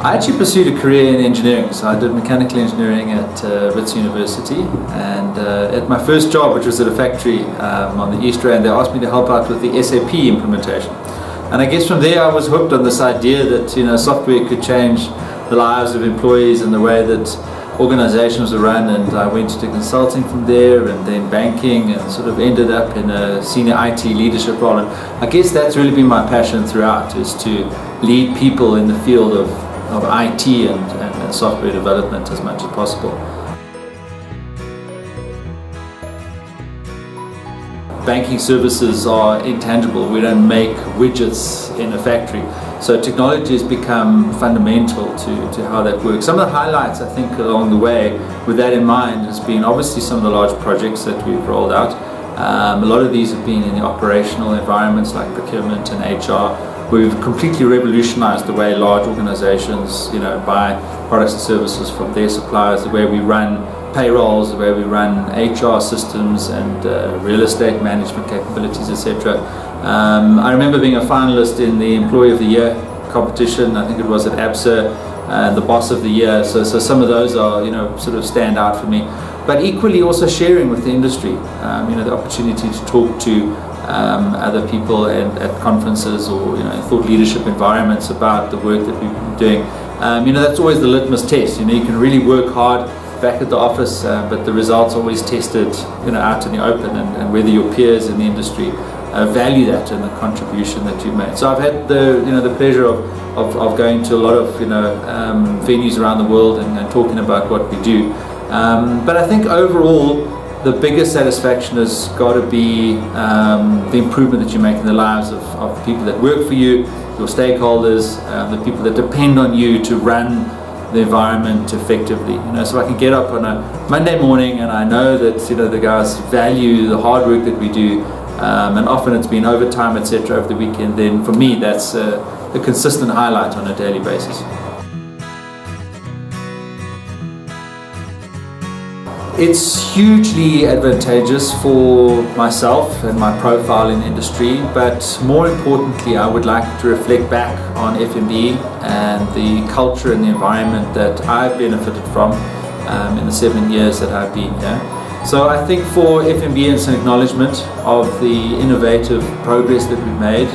I actually pursued a career in engineering, so I did mechanical engineering at Wits University, and at my first job, which was at a factory on the East Rand, they asked me to help out with the SAP implementation. And I guess from there I was hooked on this idea that software could change the lives of employees and the way that organizations are run, and I went to consulting from there and then banking, and sort of ended up in a senior IT leadership role. And I guess that's really been my passion throughout, is to lead people in the field of IT and software development as much as possible. Banking services are intangible. We don't make widgets in a factory. So technology has become fundamental to how that works. Some of the highlights, I think, along the way, with that in mind, has been obviously some of the large projects that we've rolled out. A lot of these have been in the operational environments like procurement and HR. We've completely revolutionized the way large organizations, buy products and services from their suppliers, the way we run payrolls, the way we run HR systems and real estate management capabilities, etc. I remember being a finalist in the Employee of the Year competition. I think it was at ABSA, the Boss of the Year. So some of those are, sort of stand out for me. But equally also sharing with the industry, the opportunity to talk to other people at conferences or thought leadership environments about the work that we've been doing. That's always the litmus test. You can really work hard back at the office, but the results always tested out in the open, and whether your peers in the industry value that and the contribution that you've made. So I've had the pleasure of going to a lot of venues around the world and talking about what we do. But I think overall, the biggest satisfaction has got to be the improvement that you make in the lives of the people that work for you, your stakeholders, the people that depend on you to run the environment effectively. So I can get up on a Monday morning and I know that the guys value the hard work that we do, and often it's been overtime, etc. over the weekend. Then for me, that's a consistent highlight on a daily basis. It's hugely advantageous for myself and my profile in the industry, but more importantly, I would like to reflect back on FNB and the culture and the environment that I've benefited from in the 7 years that I've been here. So I think for FNB, it's an acknowledgement of the innovative progress that we've made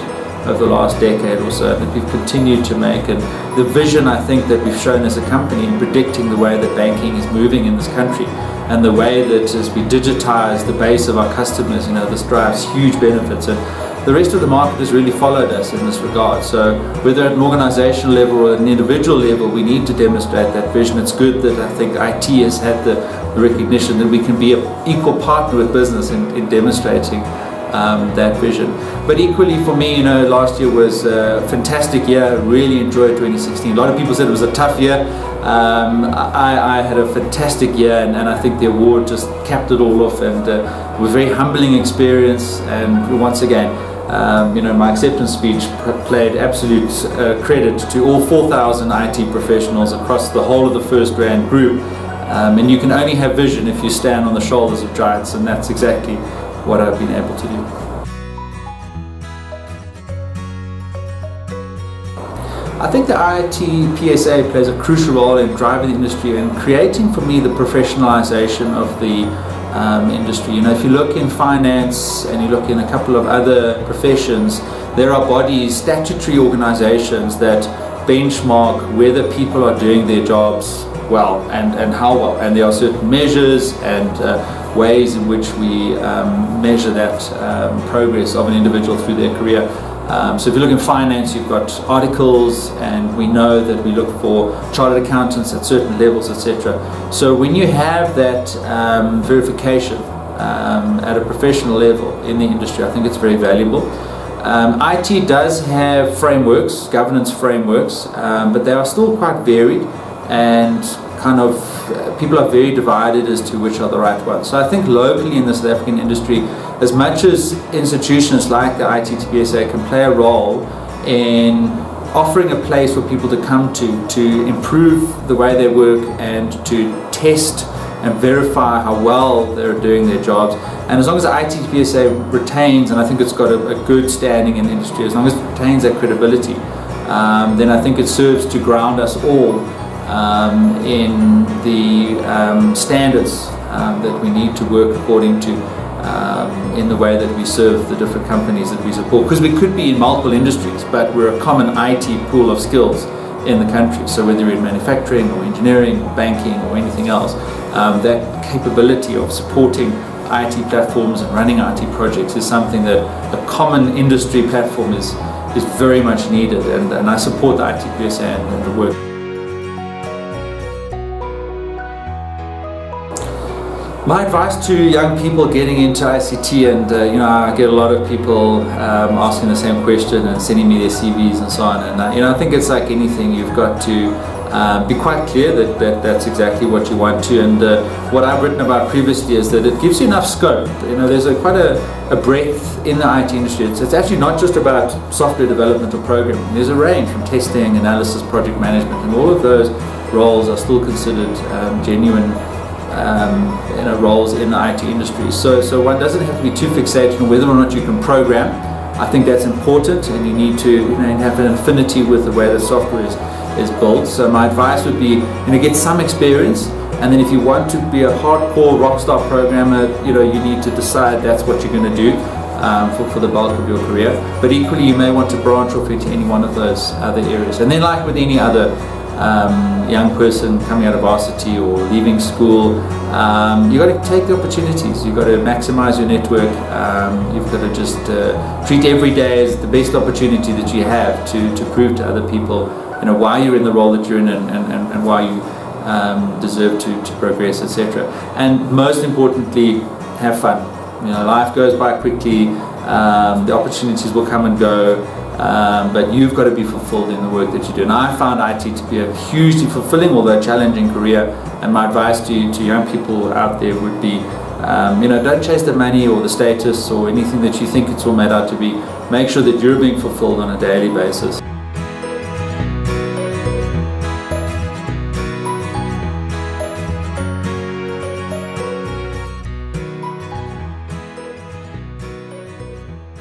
over the last decade or so, that we've continued to make, and the vision I think that we've shown as a company in predicting the way that banking is moving in this country, and the way that as we digitize the base of our customers, this drives huge benefits, and the rest of the market has really followed us in this regard. So whether at an organizational level or at an individual level, we need to demonstrate that vision. It's good that I think IT has had the recognition that we can be an equal partner with business in demonstrating that vision. But equally for me, last year was a fantastic year. Really enjoyed 2016. A lot of people said it was a tough year. I had a fantastic year, and I think the award just capped it all off, and it was a very humbling experience. And once again, my acceptance speech played absolute credit to all 4,000 IT professionals across the whole of the First Rand group. And you can only have vision if you stand on the shoulders of giants, and that's exactly what I've been able to do. I think the IT PSA plays a crucial role in driving the industry and creating for me the professionalisation of the industry. If you look in finance and you look in a couple of other professions, there are bodies, statutory organisations that benchmark whether people are doing their jobs well and how well, and there are certain measures and ways in which we measure that progress of an individual through their career. So if you look in finance, you've got articles, and we know that we look for chartered accountants at certain levels, etc. So when you have that verification at a professional level in the industry, I think it's very valuable. IT does have frameworks, governance frameworks, but they are still quite varied, and people are very divided as to which are the right ones. So I think locally in the South African industry, as much as institutions like the ITTPSA can play a role in offering a place for people to come to improve the way they work and to test and verify how well they're doing their jobs. And as long as the ITTPSA retains, and I think it's got a good standing in the industry, as long as it retains that credibility, then I think it serves to ground us all in the standards that we need to work according to in the way that we serve the different companies that we support. Because we could be in multiple industries, but we're a common IT pool of skills in the country. So whether you're in manufacturing or engineering or banking or anything else, that capability of supporting IT platforms and running IT projects is something that a common industry platform is very much needed, and I support the ITPSA and the work. My advice to young people getting into ICT, and I get a lot of people asking the same question and sending me their CVs and so on, and I think it's like anything, you've got to be quite clear that that's exactly what you want to, and what I've written about previously is that it gives you enough scope. There's quite a breadth in the IT industry. It's actually not just about software development or programming. There's a range from testing, analysis, project management, and all of those roles are still considered genuine roles in the IT industry. So one doesn't have to be too fixated on whether or not you can program. I think that's important, and you need to have an affinity with the way the software is built. So my advice would be, get some experience, and then if you want to be a hardcore rockstar programmer, you need to decide that's what you're going to do for the bulk of your career. But equally, you may want to branch off into any one of those other areas. And then, like with any other young person coming out of varsity or leaving school, you've got to take the opportunities. You've got to maximize your network. You've got to just treat every day as the best opportunity that you have to prove to other people why you're in the role that you're in, and why you deserve to progress, etc. And most importantly, have fun. Life goes by quickly. The opportunities will come and go. But you've got to be fulfilled in the work that you do. And I found IT to be a hugely fulfilling, although challenging career. And my advice to young people out there would be, don't chase the money or the status or anything that you think it's all made out to be. Make sure that you're being fulfilled on a daily basis.